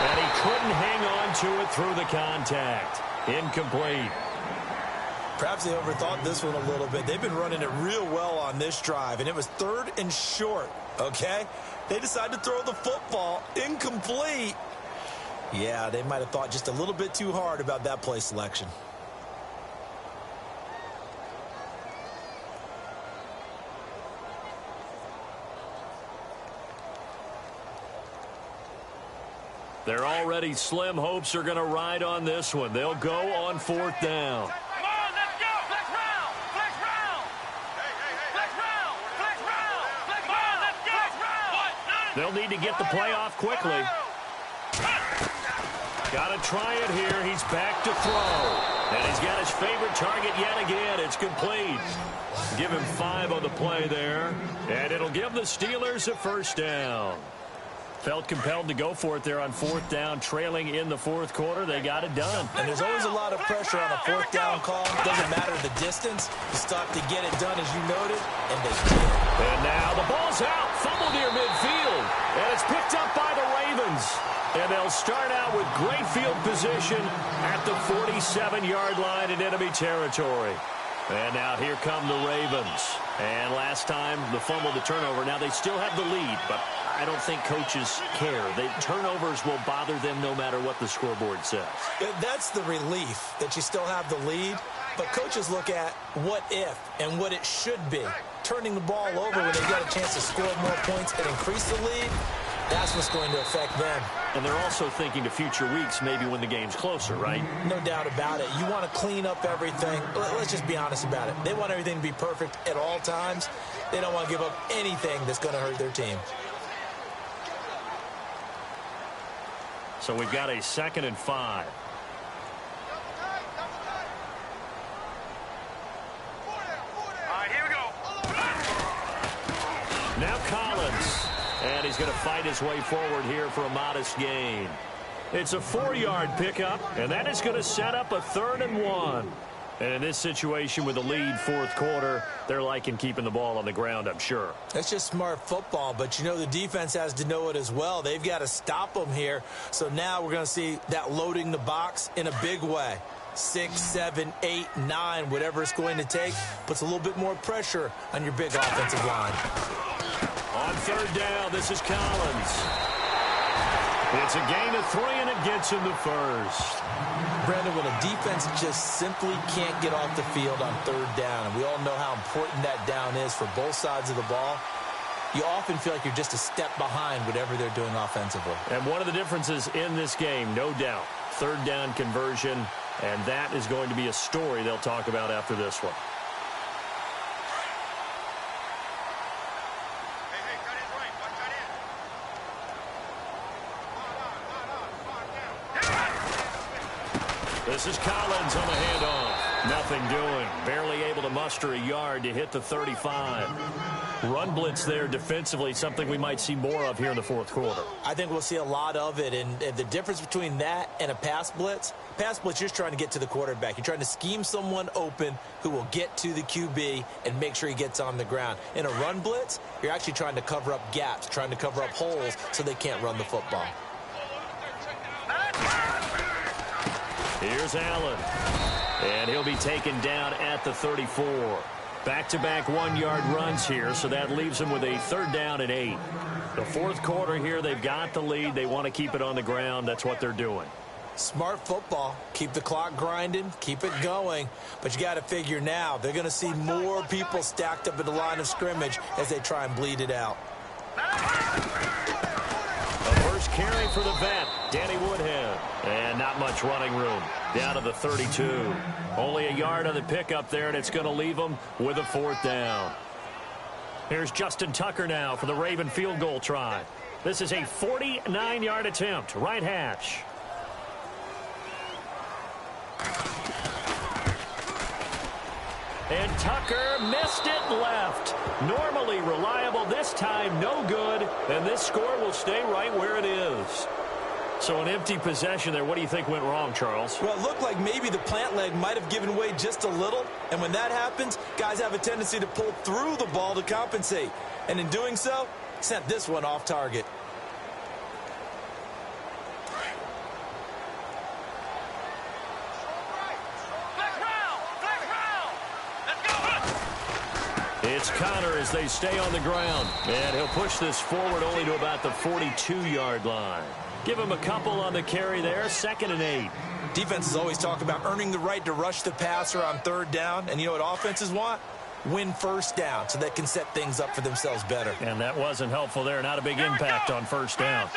S3: And he couldn't hang on to it through the contact. Incomplete.
S4: Perhaps they overthought this one a little bit. They've been running it real well on this drive, and it was 3rd and short, okay? They decided to throw the football. Incomplete. Yeah, they might have thought just a little bit too hard about that play selection.
S3: Their already slim hopes are going to ride on this one. They'll go on 4th down.
S5: Come on, let's go. Flex round. Flex round. Flex round. Flex round. Flex round. Let's go. Flex round.
S3: They'll need to get the play off quickly. Got to try it here. He's back to throw. And he's got his favorite target yet again. It's complete. Give him 5 on the play there. And it'll give the Steelers a 1st down. Felt compelled to go for it there on 4th down, trailing in the 4th quarter. They got it done.
S4: And there's always a lot of pressure on a 4th down call. Doesn't matter the distance. You stop to get it done, as you noted, and they did.
S3: And now the ball's out. Fumble near midfield. And it's picked up by the Ravens. And they'll start out with great field position at the 47-yard line in enemy territory. And now here come the Ravens. And last time, the fumble, the turnover. Now they still have the lead, but I don't think coaches care. The turnovers will bother them no matter what the scoreboard says.
S4: That's the relief that you still have the lead. But coaches look at what if and what it should be. Turning the ball over when they get a chance to score more points and increase the lead, that's what's going to affect them.
S3: And they're also thinking to future weeks, maybe when the game's closer, right?
S4: No doubt about it. You want to clean up everything. Let's just be honest about it. They want everything to be perfect at all times. They don't want to give up anything that's going to hurt their team.
S3: So we've got a 2nd and 5.
S5: All right, here we go.
S3: Now Collins. And he's going to fight his way forward here for a modest gain. It's a 4-yard pickup, and that is going to set up a 3rd and 1. And in this situation with the lead fourth quarter, they're liking keeping the ball on the ground, I'm sure.
S4: That's just smart football, but you know the defense has to know it as well. They've got to stop them here. So now we're going to see that loading the box in a big way. 6, 7, 8, 9, whatever it's going to take, puts a little bit more pressure on your big offensive line.
S3: On 3rd down, this is Collins. It's a gain of 3, and it gets him the first.
S4: Brandon, when a defense just simply can't get off the field on 3rd down, and we all know how important that down is for both sides of the ball, you often feel like you're just a step behind whatever they're doing offensively.
S3: And one of the differences in this game, no doubt, 3rd down conversion, and that is going to be a story they'll talk about after this one. This is Collins on the handoff. Nothing doing. Barely able to muster a yard to hit the 35. Run blitz there defensively, something we might see more of here in the fourth quarter.
S4: I think we'll see a lot of it, and the difference between that and a pass blitz, you're just trying to get to the quarterback. You're trying to scheme someone open who will get to the QB and make sure he gets on the ground. In a run blitz, you're actually trying to cover up gaps, trying to cover up holes so they can't run the football.
S3: Here's Allen, and he'll be taken down at the 34. Back-to-back 1-yard runs here, so that leaves him with a 3rd down and 8. The fourth quarter here, they've got the lead. They want to keep it on the ground. That's what they're doing.
S4: Smart football. Keep the clock grinding, keep it going. But you got to figure now, they're going to see more people stacked up at the line of scrimmage as they try and bleed it out.
S3: The first carry for the vet, Danny Woodhead. And not much running room. Down to the 32. Only a yard on the pickup there, and it's going to leave them with a 4th down. Here's Justin Tucker now for the Raven field goal try. This is a 49-yard attempt, right hash. And Tucker missed it left. Normally reliable, this time no good, and this score will stay right where it is. So an empty possession there. What do you think went wrong, Charles?
S4: Well, it looked like maybe the plant leg might have given way just a little, and when that happens, guys have a tendency to pull through the ball to compensate, and in doing so, sent this one off target.
S3: It's Connor as they stay on the ground. And he'll push this forward only to about the 42-yard line. Give him a couple on the carry there. 2nd and 8.
S4: Defenses always talk about earning the right to rush the passer on 3rd down. And you know what offenses want? Win 1st down so they can set things up for themselves better.
S3: And that wasn't helpful there. Not a big impact on 1st down.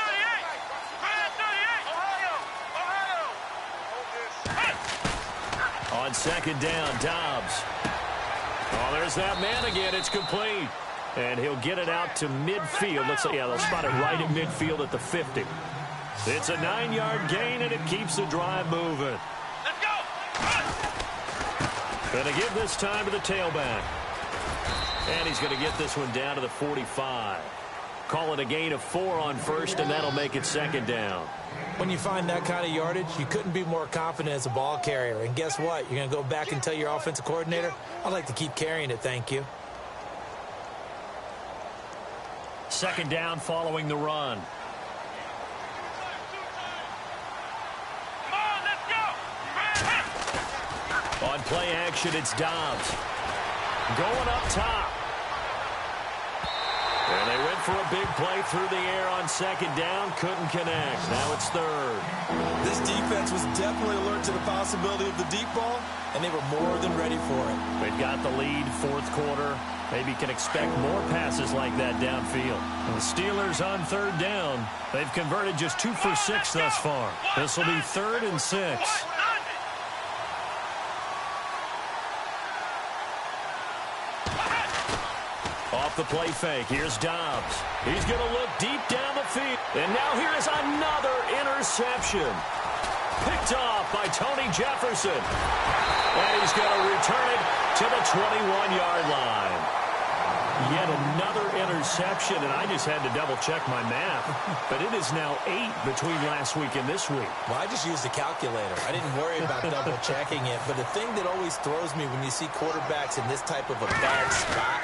S3: On 2nd down, Dobbs. Oh, there's that man again. It's complete. And he'll get it out to midfield. Looks like, yeah, they'll spot it right at midfield at the 50. It's a 9-yard gain, and it keeps the drive moving.
S5: Let's go!
S3: Going to give this time to the tailback. And he's going to get this one down to the 45. Call it a gain of 4 on 1st, and that'll make it 2nd down.
S4: When you find that kind of yardage, you couldn't be more confident as a ball carrier. And guess what? You're going to go back and tell your offensive coordinator, I'd like to keep carrying it, thank you.
S3: 2nd down following the run.
S5: Come on, let's go!
S3: On play action, it's Dobbs. Going up top. And they went for a big play through the air on 2nd down. Couldn't connect. Now it's 3rd.
S4: This defense was definitely alert to the possibility of the deep ball, and they were more than ready for it.
S3: They've got the lead, fourth quarter. Maybe can expect more passes like that downfield. And the Steelers on 3rd down. They've converted just 2 for 6 thus far. This will be 3rd and 6. Off the play fake, here's Dobbs. He's going to look deep down the field. And now here is another interception. Picked off by Tony Jefferson. And he's going to return it to the 21-yard line. Yet another interception, and I just had to double-check my math. But it is now 8 between last week and this week.
S4: Well, I just used a calculator. I didn't worry about double-checking it. But the thing that always throws me when you see quarterbacks in this type of a bad spot,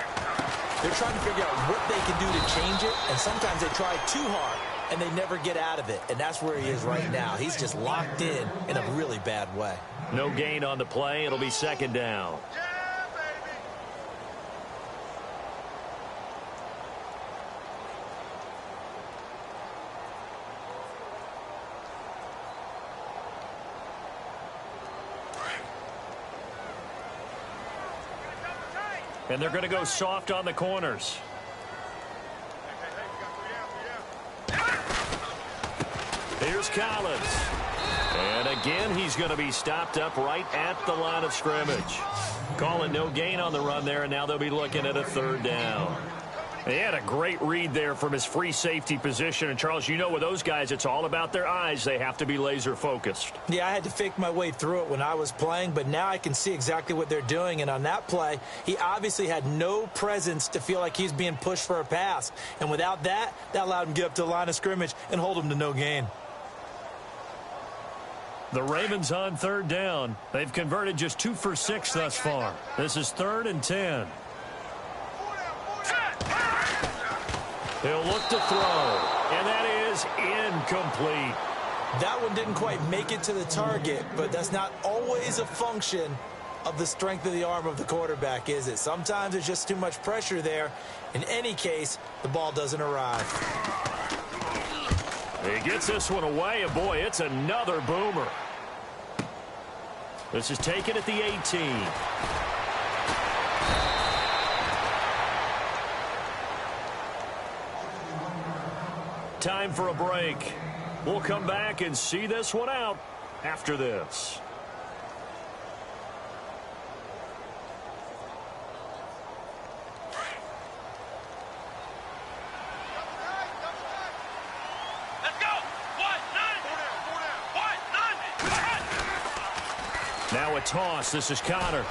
S4: they're trying to figure out what they can do to change it, and sometimes they try too hard, and they never get out of it. And that's where he is right now. He's just locked in a really bad way.
S3: No gain on the play. It'll be second down. And they're going to go soft on the corners. Here's Collins. And again, he's going to be stopped up right at the line of scrimmage. Call it no gain on the run there, and now they'll be looking at a third down. He had a great read there from his free safety position. And, Charles, you know with those guys, it's all about their eyes. They have to be laser-focused.
S4: Yeah, I had to fake my way through it when I was playing, but now I can see exactly what they're doing. And on that play, he obviously had no presence to feel like he's being pushed for a pass. And without that, that allowed him to get up to the line of scrimmage and hold him to no gain.
S3: The Ravens on third down. They've converted just 2 for 6 thus far. This is 3rd and 10. He'll look to throw, and that is incomplete.
S4: That one didn't quite make it to the target, but that's not always a function of the strength of the arm of the quarterback, is it? Sometimes there's just too much pressure there. In any case, the ball doesn't arrive.
S3: He gets this one away, and boy, it's another boomer. This is taken at the 18. Time for a break. We'll come back and see this one out after this. Now a toss. This is Connor.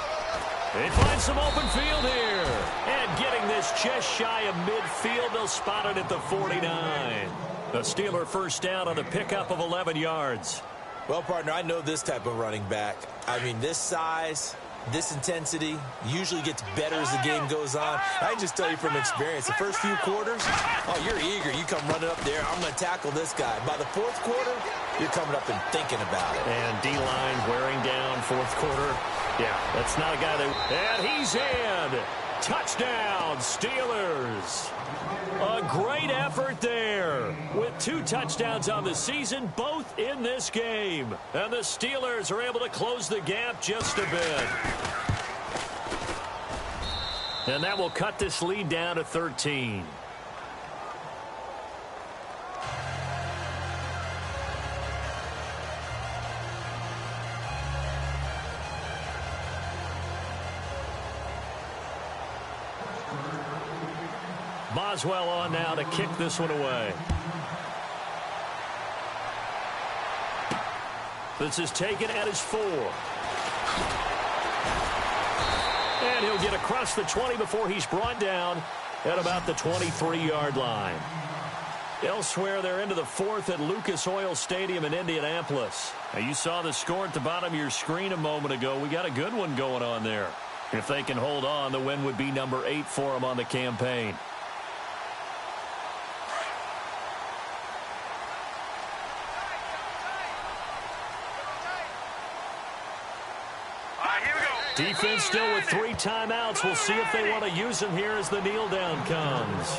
S3: They find some open field here. And getting this just shy of midfield, they'll spot it at the 49. The Steeler first down on a pickup of 11 yards.
S4: Well, partner, I know this type of running back. I mean, this size, this intensity usually gets better as the game goes on. I can just tell you from experience, the first few quarters, oh, you're eager. You come running up there. I'm going to tackle this guy. By the fourth quarter, you're coming up and thinking about it.
S3: And D-line wearing down fourth quarter. Yeah, that's not a guy that... And he's in. Touchdown, Steelers. A great effort there with 2 touchdowns on the season, both in this game. And the Steelers are able to close the gap just a bit. And that will cut this lead down to 13. Boswell on now to kick this one away. This is taken at his 4. And he'll get across the 20 before he's brought down at about the 23-yard line. Elsewhere, they're into the 4th at Lucas Oil Stadium in Indianapolis. Now, you saw the score at the bottom of your screen a moment ago. We got a good one going on there. If they can hold on, the win would be number 8 for them on the campaign. Defense still with 3 timeouts. We'll see if they want to use them here as the kneel down comes.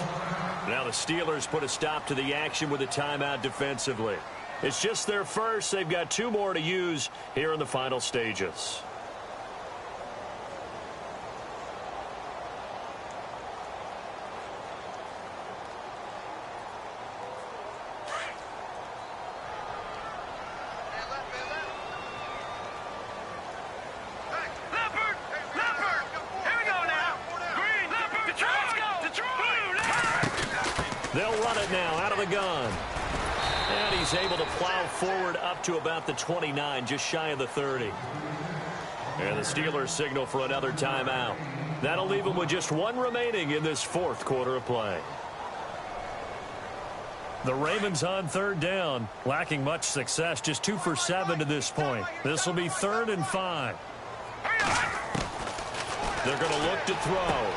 S3: Now the Steelers put a stop to the action with a timeout defensively. It's just their first. They've got 2 more to use here in the final stages. They'll run it now out of the gun. And he's able to plow forward up to about the 29, just shy of the 30. And the Steelers signal for another timeout. That'll leave them with just one remaining in this fourth quarter of play. The Ravens on third down, lacking much success, just 2 for 7 to this point. This will be 3rd and 5. They're going to look to throw.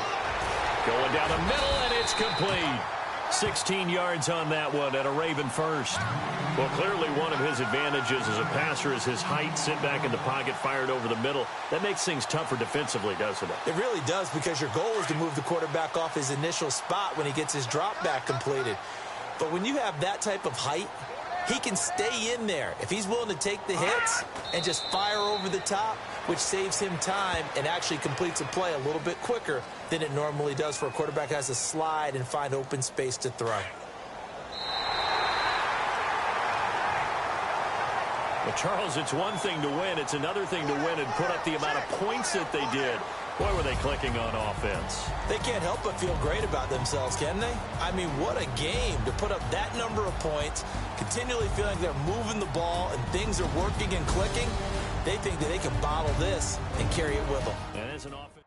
S3: Going down the middle, and it's complete. 16 yards on that one at a Raven first. Well, clearly one of his advantages as a passer is his height. Sit back in the pocket, fired over the middle. That makes things tougher defensively, doesn't it?
S4: It really does, because your goal is to move the quarterback off his initial spot when he gets his drop back completed. But when you have that type of height, he can stay in there if he's willing to take the hits and just fire over the top, which saves him time and actually completes a play a little bit quicker than it normally does for a quarterback who has to slide and find open space to throw.
S3: Well, Charles, it's one thing to win. It's another thing to win and put up the amount of points that they did. Boy, were they clicking on offense.
S4: They can't help but feel great about themselves, can they? I mean, what a game to put up that number of points, continually feeling they're moving the ball and things are working and clicking. They think that they can bottle this and carry it with them.
S3: And as an offense.